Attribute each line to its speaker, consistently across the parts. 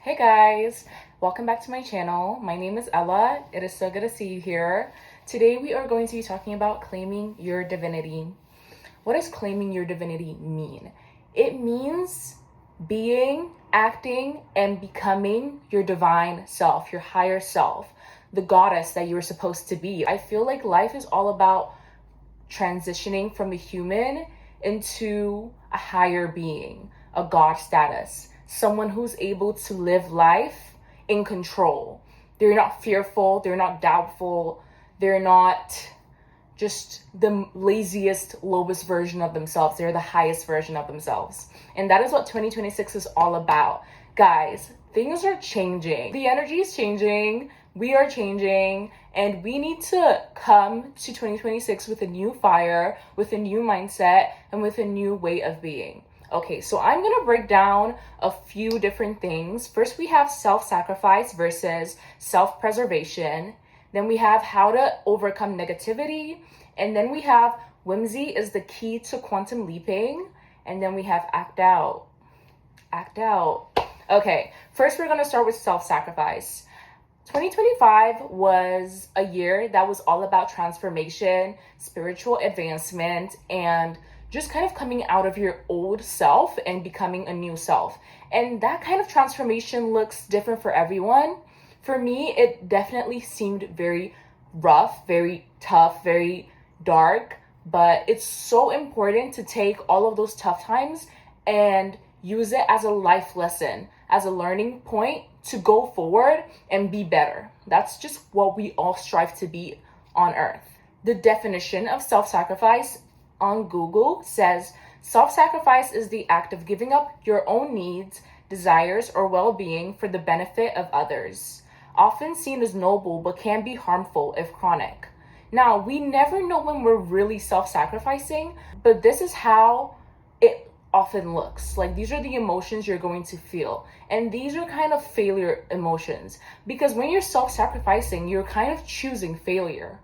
Speaker 1: Hey guys, welcome back to my channel. My name is Ella. It is so good to see you here. Today we are going to be talking about claiming your divinity. What does claiming your divinity mean? It means being, acting, and becoming your divine self, your higher self, the goddess that you were supposed to be. I feel like life is all about transitioning from the human into a higher being, a God status, someone who's able to live life in control. They're not fearful, they're not doubtful, they're not just the laziest, lowest version of themselves. They're the highest version of themselves. And that is what 2026 is all about. Guys, things are changing. The energy is changing. We are changing. And we need to come to 2026 with a new fire, with a new mindset, and with a new way of being. Okay, so I'm going to break down a few different things. First, we have self-sacrifice versus self-preservation. Then we have how to overcome negativity. And then we have whimsy is the key to quantum leaping. And then we have act out. Act out. Okay, first we're going to start with self-sacrifice. 2025 was a year that was all about transformation, spiritual advancement, and just kind of coming out of your old self and becoming a new self. And that kind of transformation looks different for everyone. For me, it definitely seemed very rough, very tough, very dark, but it's so important to take all of those tough times and use it as a life lesson, as a learning point to go forward and be better. That's just what we all strive to be on earth. The definition of self-sacrifice on Google says, self-sacrifice is the act of giving up your own needs, desires, or well-being for the benefit of others. Often seen as noble, but can be harmful if chronic. Now, we never know when we're really self-sacrificing, but this is how it often looks. Like, these are the emotions you're going to feel. And these are kind of failure emotions. Because when you're self-sacrificing, you're kind of choosing failure.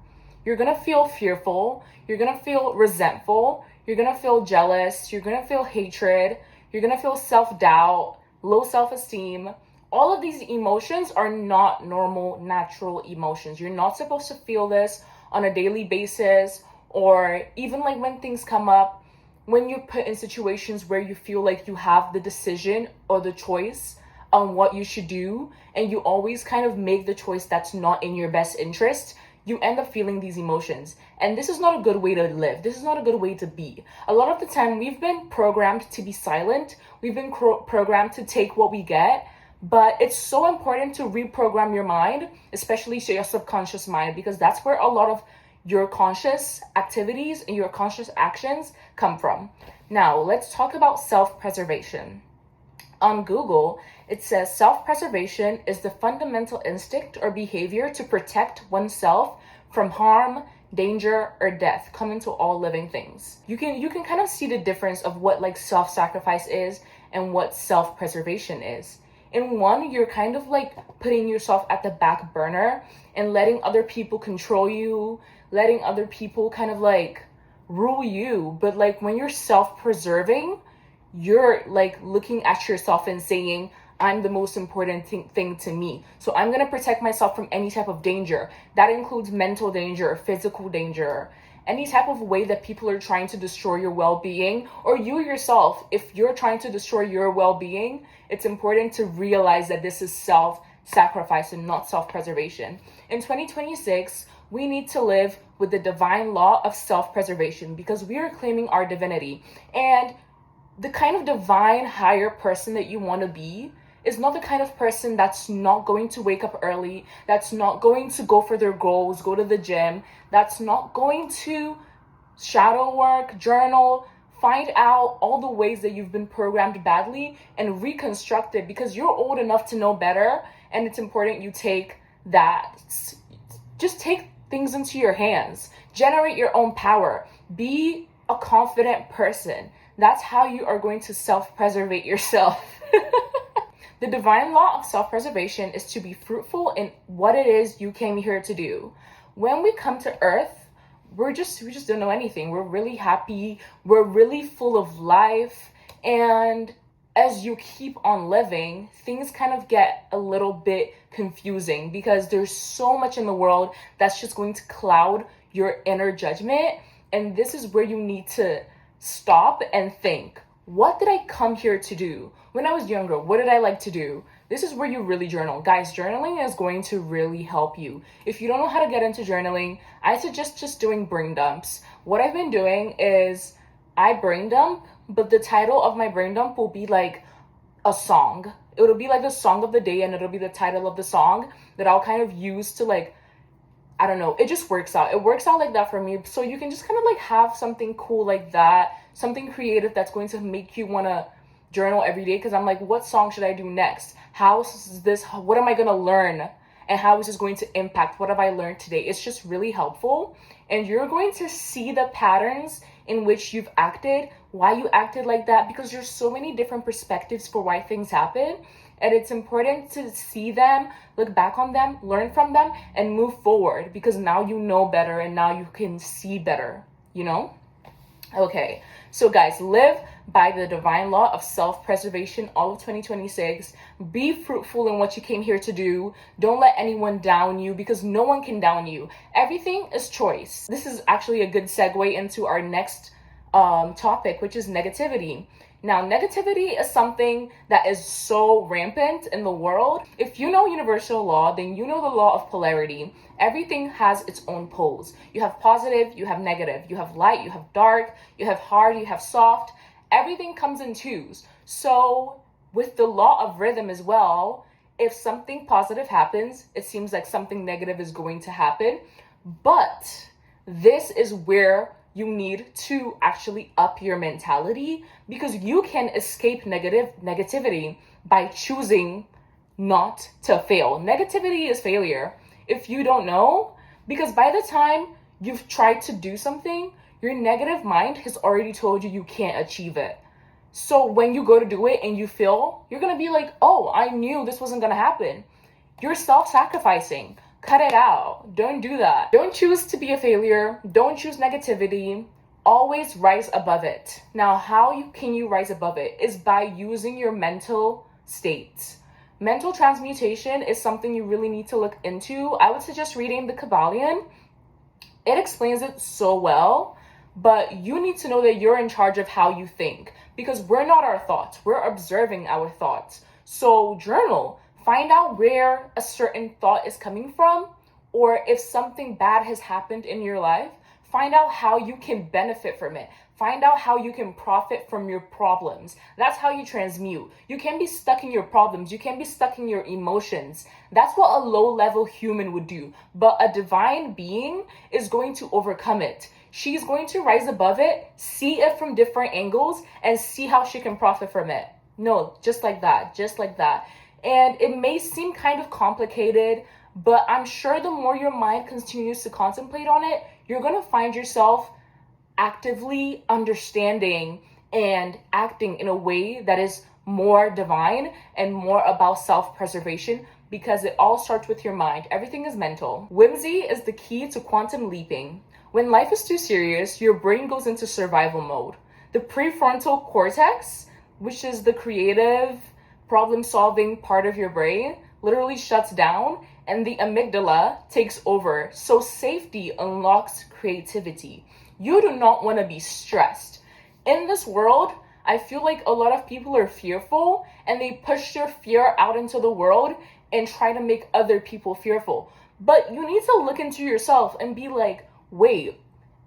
Speaker 1: You're going to feel fearful. You're going to feel resentful. You're going to feel jealous. You're going to feel hatred. You're going to feel self-doubt, low self-esteem. All of these emotions are not normal, natural emotions. You're not supposed to feel this on a daily basis, or even like when things come up, when you're put in situations where you feel like you have the decision or the choice on what you should do, and you always kind of make the choice that's not in your best interest, you end up feeling these emotions. And this is not a good way to live. This is not a good way to be. A lot of the time, we've been programmed to be silent. We've been programmed to take what we get. But it's so important to reprogram your mind, especially your subconscious mind, because that's where a lot of your conscious activities and your conscious actions come from. Now, let's talk about self-preservation. On Google, it says self-preservation is the fundamental instinct or behavior to protect oneself from harm, danger, or death common to all living things. You can kind of see the difference of what like self-sacrifice is and what self-preservation is. In one, you're kind of like putting yourself at the back burner and letting other people control you, letting other people kind of like rule you. But like when you're self-preserving, you're like looking at yourself and saying, I'm the most important thing to me. So I'm going to protect myself from any type of danger. That includes mental danger, physical danger, any type of way that people are trying to destroy your well-being, or you yourself. If you're trying to destroy your well-being, it's important to realize that this is self-sacrifice and not self-preservation. In 2026, we need to live with the divine law of self-preservation because we are claiming our divinity. And the kind of divine higher person that you want to be is not the kind of person that's not going to wake up early, that's not going to go for their goals, go to the gym, that's not going to shadow work, journal, find out all the ways that you've been programmed badly and reconstruct it, because you're old enough to know better. And it's important you take that, just take things into your hands, generate your own power, be a confident person. That's how you are going to self-preserve yourself. The divine law of self-preservation is to be fruitful in what it is you came here to do. When we come to earth, we just don't know anything. We're really happy. We're really full of life. And as you keep on living, things kind of get a little bit confusing because there's so much in the world that's just going to cloud your inner judgment. And this is where you need to stop and think, what did I come here to do? When I was younger, what did I like to do? This is where you really journal. Guys, journaling is going to really help you. If you don't know how to get into journaling, I suggest just doing brain dumps. What I've been doing is I brain dump, but the title of my brain dump will be like a song. It'll be like the song of the day, and it'll be the title of the song that I'll kind of use to like, I don't know, it just works out. It works out like that for me. So you can just kind of like have something cool like that, something creative that's going to make you want to journal every day. Because I'm like, what song should I do next? What am I going to learn? And how is this going to impact? What have I learned today? It's just really helpful. And you're going to see the patterns in which you've acted, why you acted like that, because there's so many different perspectives for why things happen. And it's important to see them, look back on them, learn from them, and move forward, because now you know better and now you can see better, you know? Okay, so guys, live by the divine law of self-preservation all of 2026. Be fruitful in what you came here to do. Don't let anyone down you, because no one can down you. Everything is choice. This is actually a good segue into our next topic, which is negativity. Now, negativity is something that is so rampant in the world. If you know universal law, then you know the law of polarity. Everything has its own poles. You have positive, you have negative, you have light, you have dark, you have hard, you have soft. Everything comes in twos. So with the law of rhythm as well, if something positive happens, it seems like something negative is going to happen. But this is where you need to actually up your mentality, because you can escape negativity by choosing not to fail. Negativity is failure. If you don't know, because by the time you've tried to do something, your negative mind has already told you you can't achieve it. So when you go to do it and you fail, you're going to be like, oh, I knew this wasn't going to happen. You're self-sacrificing. Cut it out. Don't do that. Don't choose to be a failure. Don't choose negativity. Always rise above it. Now, how can you rise above it? Is by using your mental states. Mental transmutation is something you really need to look into. I would suggest reading the Kabbalion. It explains it so well, but you need to know that you're in charge of how you think, because we're not our thoughts. We're observing our thoughts. So journal. Find out where a certain thought is coming from, or if something bad has happened in your life, find out how you can benefit from it. Find out how you can profit from your problems. That's how you transmute. You can't be stuck in your problems. You can't be stuck in your emotions. That's what a low-level human would do. But a divine being is going to overcome it. She's going to rise above it, see it from different angles, and see how she can profit from it. No, just like that, just like that. And it may seem kind of complicated, but I'm sure the more your mind continues to contemplate on it, you're going to find yourself actively understanding and acting in a way that is more divine and more about self-preservation, because it all starts with your mind. Everything is mental. Whimsy is the key to quantum leaping. When life is too serious, your brain goes into survival mode. The prefrontal cortex, which is the creative, problem-solving part of your brain, literally shuts down, and the amygdala takes over. So safety unlocks creativity. You do not want to be stressed. In this world, I feel like a lot of people are fearful, and they push their fear out into the world and try to make other people fearful. But you need to look into yourself and be like, wait,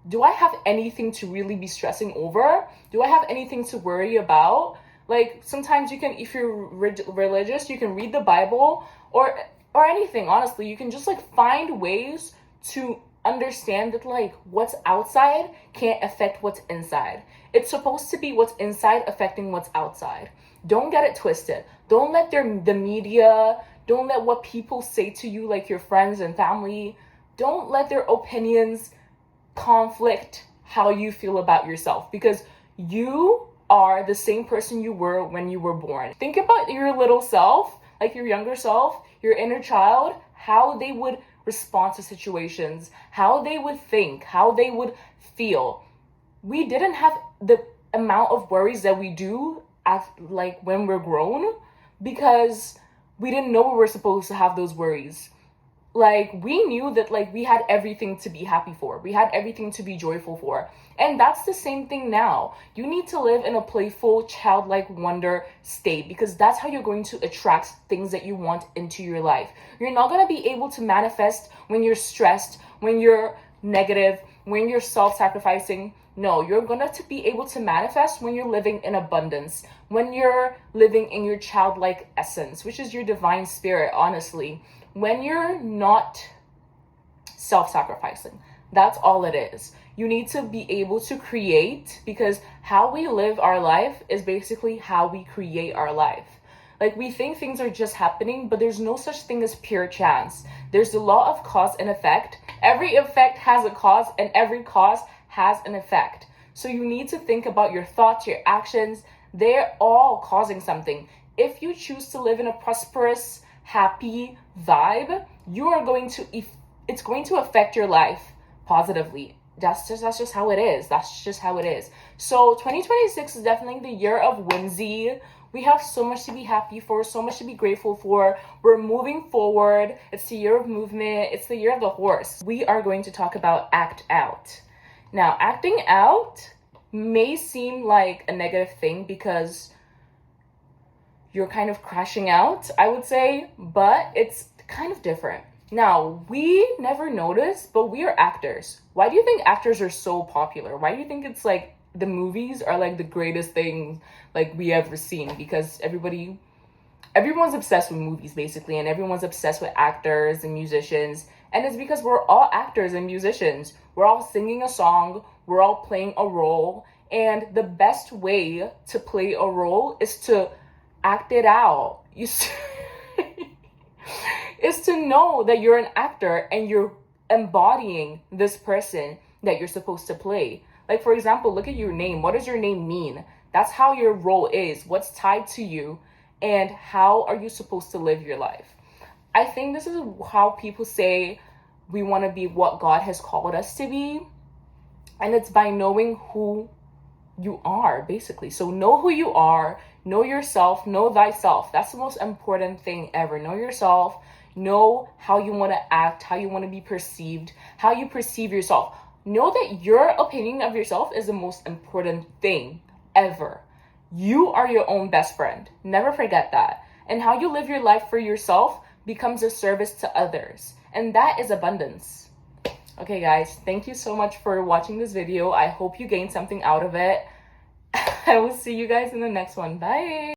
Speaker 1: do I have anything to really be stressing over? Do I have anything to worry about? Like, sometimes you can, if you're religious, you can read the Bible or anything, honestly. You can just, like, find ways to understand that, like, what's outside can't affect what's inside. It's supposed to be what's inside affecting what's outside. Don't get it twisted. Don't let the media, don't let what people say to you, like your friends and family, don't let their opinions conflict how you feel about yourself, because you are the same person you were when you were born. Think about your little self, like your younger self, your inner child, how they would respond to situations, how they would think, how they would feel. We didn't have the amount of worries that we do like when we're grown, because we didn't know we were supposed to have those worries. Like, we knew that, like, we had everything to be happy for. We had everything to be joyful for. And that's the same thing now. You need to live in a playful, childlike wonder state, because that's how you're going to attract things that you want into your life. You're not going to be able to manifest when you're stressed, when you're negative, when you're self-sacrificing. No, you're going to be able to manifest when you're living in abundance, when you're living in your childlike essence, which is your divine spirit, honestly. When you're not self-sacrificing, that's all it is. You need to be able to create, because how we live our life is basically how we create our life. Like, we think things are just happening, but there's no such thing as pure chance. There's the law of cause and effect. Every effect has a cause, and every cause has an effect. So you need to think about your thoughts, your actions. They're all causing something. If you choose to live in a prosperous, happy vibe, you are going to, it's going to affect your life positively. That's just how it is. That's just how it is. So 2026 is definitely the year of whimsy. We have so much to be happy for, so much to be grateful for. We're moving forward. It's the year of movement. It's the year of the horse. We are going to talk about act out. Now, acting out may seem like a negative thing because you're kind of crashing out, I would say, but it's kind of different. Now, we never notice, but we are actors. Why do you think actors are so popular? Why do you think it's like the movies are like the greatest thing like we ever seen? Because everyone's obsessed with movies basically, and everyone's obsessed with actors and musicians. And it's because we're all actors and musicians. We're all singing a song, we're all playing a role, and the best way to play a role is to act it out. Is to know that you're an actor and you're embodying this person that you're supposed to play. Like, for example, look at your name. What does your name mean? That's how your role is, what's tied to you, and how are you supposed to live your life. I think this is how people say we want to be what God has called us to be. And it's by knowing who you are, basically. So know who you are, know yourself, know thyself. That's the most important thing ever. Know yourself, know how you want to act, how you want to be perceived, how you perceive yourself. Know that your opinion of yourself is the most important thing ever. You are your own best friend. Never forget that. And how you live your life for yourself becomes a service to others. And that is abundance. Okay, guys, thank you so much for watching this video. I hope you gained something out of it. I will see you guys in the next one. Bye.